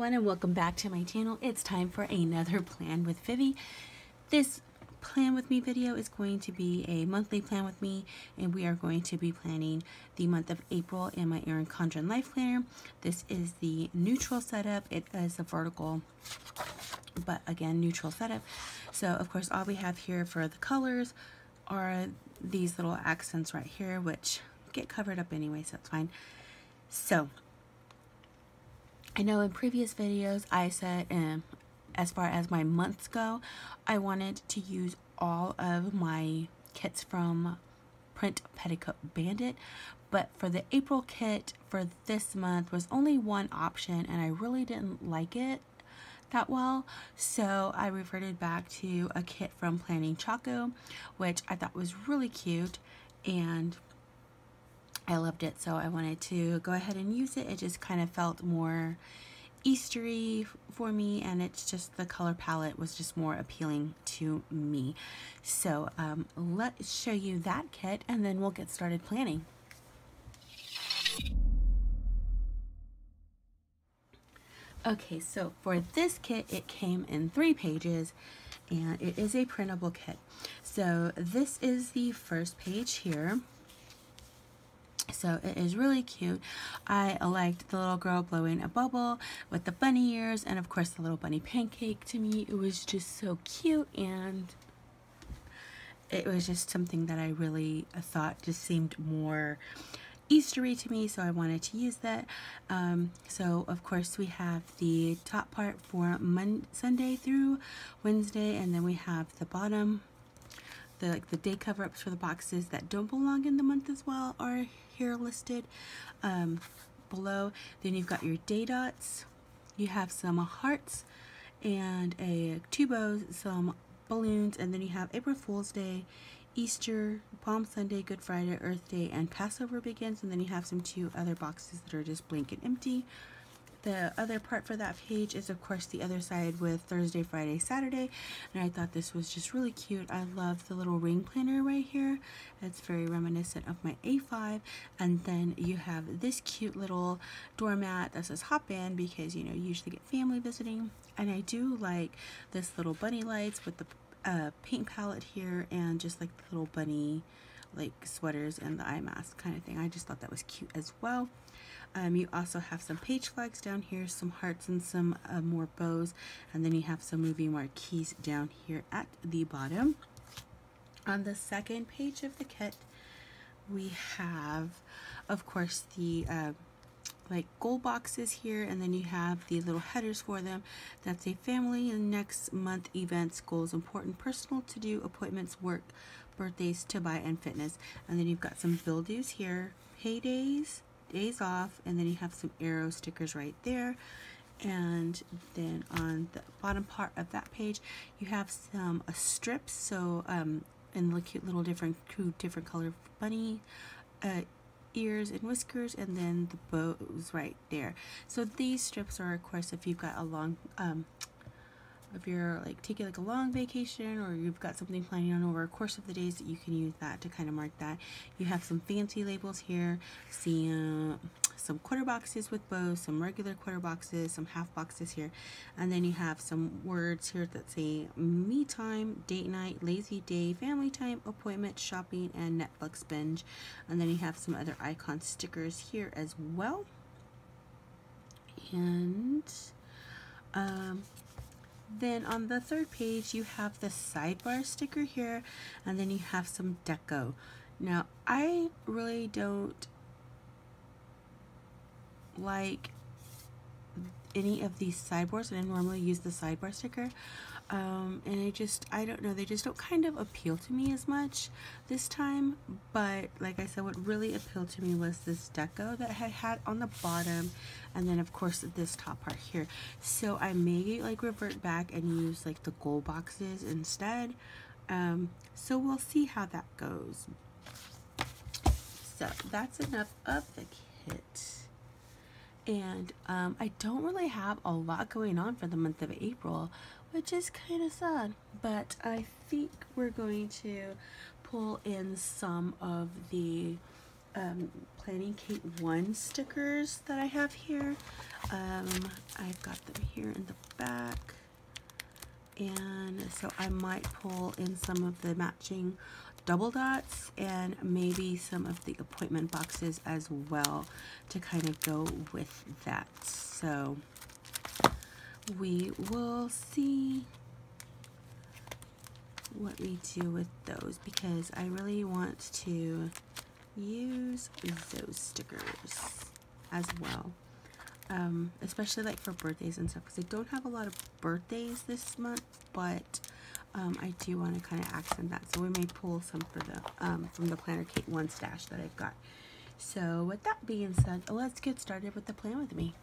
everyone, and welcome back to my channel. It's time for another Plan with Vivi. This Plan with Me video is going to be a monthly plan with me, and we are going to be planning the month of April in my Erin Condren Lifeplanner. This is the neutral setup. It is a vertical, but again, neutral setup. So of course, all we have here for the colors are these little accents right here, which get covered up anyway, so it's fine. So I know in previous videos I said as far as my months go, I wanted to use all of my kits from Print Petticoat Bandit, but for the April kit for this month was only one option and I really didn't like it that well, so I reverted back to a kit from Planning Choco, which I thought was really cute and I loved it, so I wanted to go ahead and use it. It just kind of felt more Eastery for me, and it's just the color palette was just more appealing to me. So let's show you that kit and then we'll get started planning. Okay, so for this kit, it came in 3 pages and it is a printable kit. So this is the first page here. So it is really cute. I liked the little girl blowing a bubble with the bunny ears and of course the little bunny pancake. To me, it was just so cute and it was just something that I really thought just seemed more Eastery to me, so I wanted to use that. So of course we have the top part for Sunday through Wednesday, and then we have the bottom, the day cover-ups for the boxes that don't belong in the month as well are here listed below. Then you've got your day dots, you have some hearts and 2 bows, some balloons, and then you have April Fool's Day, Easter, Palm Sunday, Good Friday, Earth Day, and Passover begins, and then you have some 2 other boxes that are just blank and empty. The other part for that page is of course the other side with Thursday, Friday, Saturday, and I thought this was just really cute. I love the little ring planner right here. It's very reminiscent of my A5, and then you have this cute little doormat that says hop in because you usually get family visiting, and I do like this little bunny lights with the paint palette here and just like the little bunny like sweaters and the eye mask kind of thing. I just thought that was cute as well. You also have some page flags down here, some hearts and some more bows, and then you have some movie marquees down here at the bottom. On the second page of the kit, we have, of course, the like goal boxes here, and then you have the little headers for them. That's a family and next month events, goals, important, personal, to do, appointments, work, birthdays, to buy, and fitness. And then you've got some bill dues here, paydays, days off, and then you have some arrow stickers right there. And then on the bottom part of that page you have some strips, so and the cute little different color bunny ears and whiskers, and then the bows right there. So these strips are of course if you've got a long if you're like taking like a long vacation or you've got something planning on over a course of the days, that you can use that to kind of mark that. You have some fancy labels here, see some quarter boxes with bows, some regular quarter boxes, some half boxes here, and then you have some words here that say me time, date night, lazy day, family time, appointment, shopping, and Netflix binge. And then you have some other icon stickers here as well. And then on the third page you have the sidebar sticker here, and then you have some deco. Now I really don't like any of these sideboards, and I normally use the sidebar sticker, and I don't know, they just don't kind of appeal to me as much this time. But like I said, what really appealed to me was this deco that I had on the bottom, and then of course this top part here. So I may like revert back and use like the goal boxes instead, so we'll see how that goes. So that's enough of the kit. And I don't really have a lot going on for the month of April, which is kind of sad, but I think we're going to pull in some of the Planning Kate 1 stickers that I have here. I've got them here in the back, and so I might pull in some of the matching double dots and maybe some of the appointment boxes as well to kind of go with that. So we will see what we do with those, because I really want to use those stickers as well, especially like for birthdays and stuff, because I don't have a lot of birthdays this month, but I do want to kind of accent that, so we may pull some for the from the Planner Kate 1 stash that I've got. So with that being said, let's get started with the plan with me.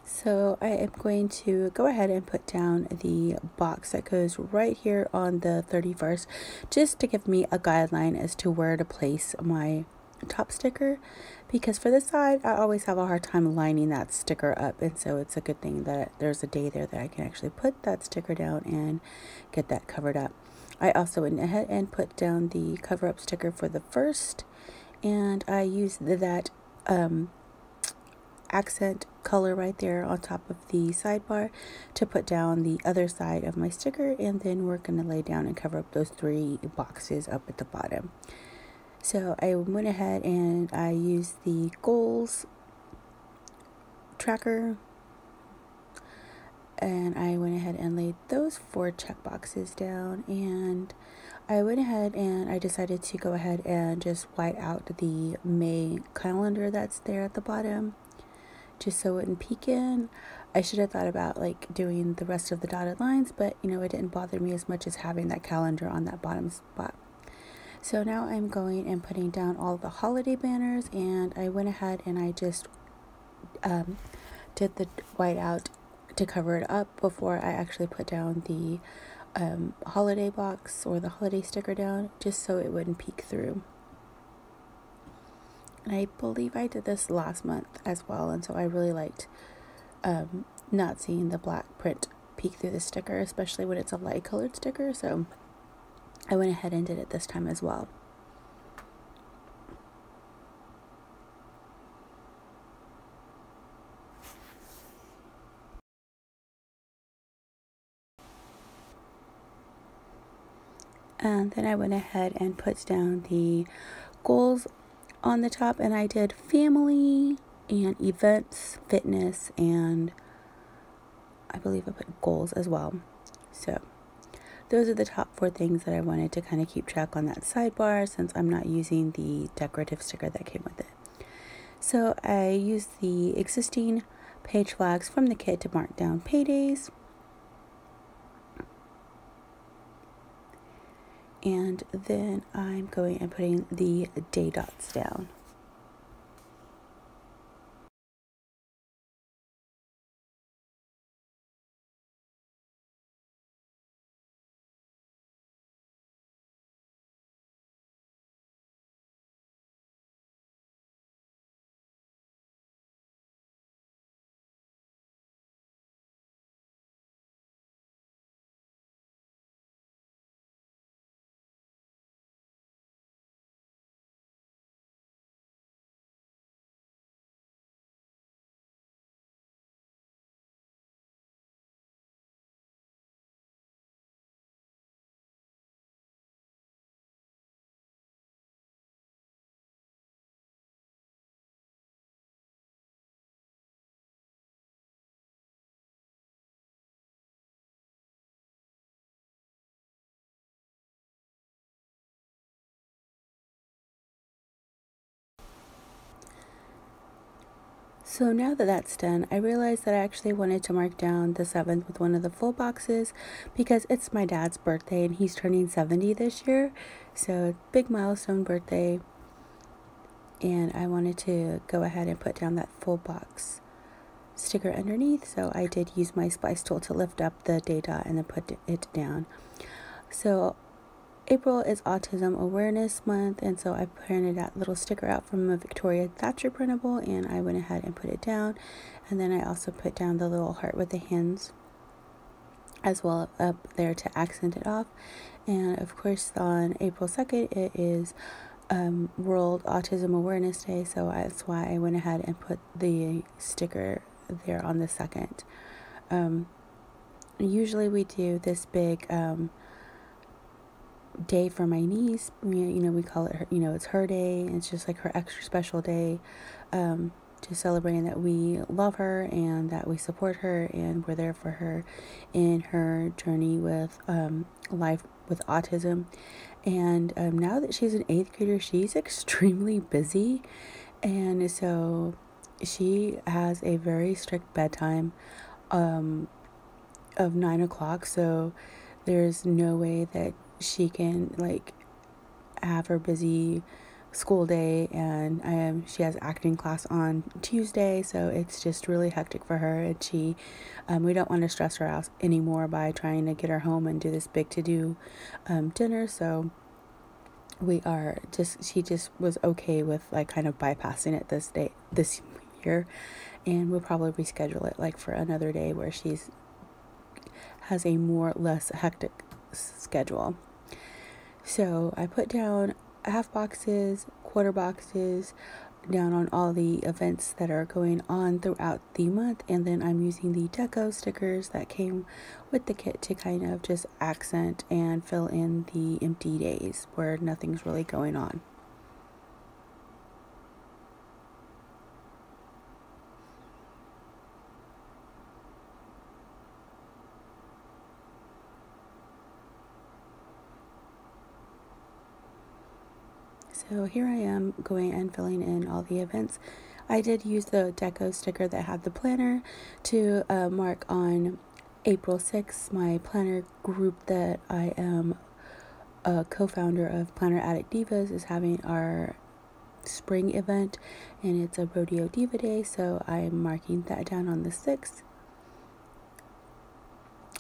So I am going to go ahead and put down the box that goes right here on the 31st, just to give me a guideline as to where to place my top sticker, because for this side I always have a hard time lining that sticker up, and so it's a good thing that there's a day there that I can actually put that sticker down and get that covered up. I also went ahead and put down the cover up sticker for the first, and I used that accent color right there on top of the sidebar to put down the other side of my sticker, and then we're going to lay down and cover up those 3 boxes up at the bottom. So I went ahead and I used the goals tracker, and I went ahead and laid those 4 check boxes down, and I went ahead and I decided to go ahead and just white out the May calendar that's there at the bottom, just so it wouldn't peek in. I should have thought about like doing the rest of the dotted lines, but you know, it didn't bother me as much as having that calendar on that bottom spot. So now I'm going and putting down all the holiday banners, and I went ahead and I just did the white out to cover it up before I actually put down the holiday box or the holiday sticker down, just so it wouldn't peek through. And I believe I did this last month as well, and so I really liked not seeing the black print peek through the sticker, especially when it's a light colored sticker, so I went ahead and did it this time as well. And then I went ahead and put down the goals on the top, and I did family and events, fitness, and I believe I put goals as well. So those are the top 4 things that I wanted to kind of keep track on that sidebar, since I'm not using the decorative sticker that came with it. So I used the existing page flags from the kit to mark down paydays, and then I'm going and putting the day dots down. So now that that's done, I realized that I actually wanted to mark down the 7th with one of the full boxes, because it's my dad's birthday and he's turning 70 this year. So big milestone birthday, and I wanted to go ahead and put down that full box sticker underneath. So I did use my splice tool to lift up the day dot and then put it down. So April is Autism Awareness Month, and so I printed that little sticker out from a Victoria Thatcher printable, and I went ahead and put it down. And then I also put down the little heart with the hands as well up there to accent it off. And of course, on April 2nd, it is World Autism Awareness Day, so that's why I went ahead and put the sticker there on the 2nd. Usually we do this big day for my niece. We call it her, it's her day. It's just like her extra special day, to celebrating that we love her and that we support her and we're there for her in her journey with life with autism. And now that she's an 8th grader, she's extremely busy, and so she has a very strict bedtime of 9 o'clock. So there's no way that she can have her busy school day, and she has acting class on Tuesday, so it's just really hectic for her. And she we don't want to stress her out anymore by trying to get her home and do this big to-do dinner, so she just was okay with kind of bypassing it this year, and we'll probably reschedule it for another day where she's has a less hectic schedule. So I put down half boxes, quarter boxes down on all the events that are going on throughout the month, and then I'm using the deco stickers that came with the kit to kind of just accent and fill in the empty days where nothing's really going on. So here I am going and filling in all the events. I did use the deco sticker that had the planner to mark on April 6th. My planner group that I am a co-founder of Planner Addict Divas is having our spring event, and it's a Rodeo Diva Day, so I'm marking that down on the 6th.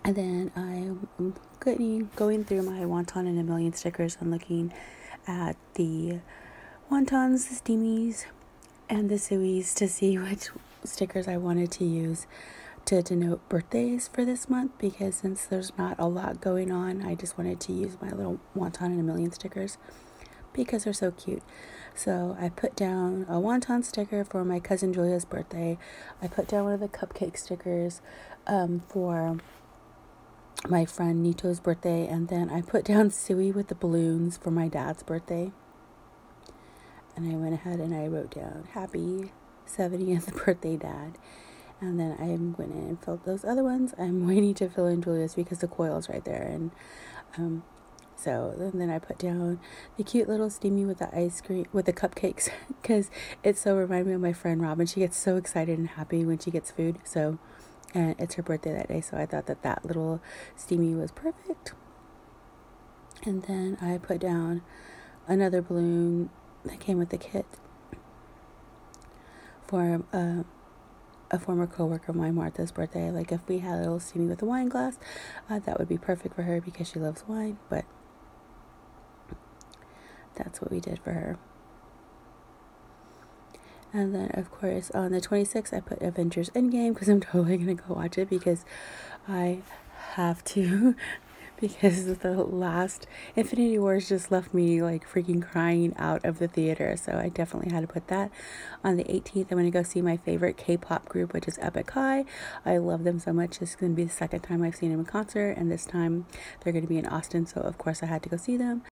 And then I'm going through my Wonton and a Million stickers and looking at the wontons, the steamies, and the suies to see which stickers I wanted to use to denote birthdays for this month, because since there's not a lot going on, I just wanted to use my little Wonton and a Million stickers because they're so cute. So I put down a wonton sticker for my cousin Julia's birthday. I put down one of the cupcake stickers for my friend Nito's birthday, and then I put down Suey with the balloons for my dad's birthday. And I went ahead and I wrote down happy 70th birthday, Dad. And then I went in and filled those other ones. I'm waiting to fill in Julia's because the coil's right there. And then I put down the cute little steamy with the ice cream, with the cupcakes, because it so reminded me of my friend Robin. She gets so excited and happy when she gets food. And it's her birthday that day, so I thought that little steamy was perfect. And then I put down another balloon that came with the kit for a former coworker of mine, Martha's birthday. If we had a little steamy with a wine glass, that would be perfect for her because she loves wine, but that's what we did for her. And then, of course, on the 26th, I put Avengers Endgame because I'm totally going to go watch it because I have to. Because the last Infinity Wars just left me freaking crying out of the theater. So I definitely had to put that. On the 18th, I'm going to go see my favorite K-pop group, which is Epic High. I love them so much. This is going to be the second time I've seen them in concert. And this time they're going to be in Austin. So, of course, I had to go see them.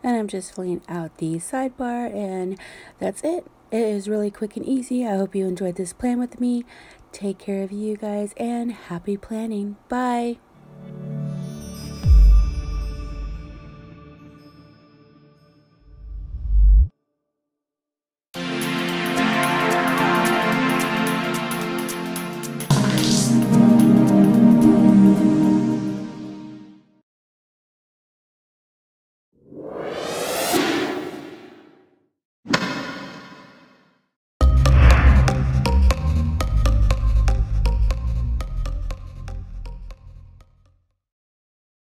And I'm just filling out the sidebar, and that's it. It is really quick and easy. I hope you enjoyed this plan with me. Take care of you guys, and happy planning. Bye.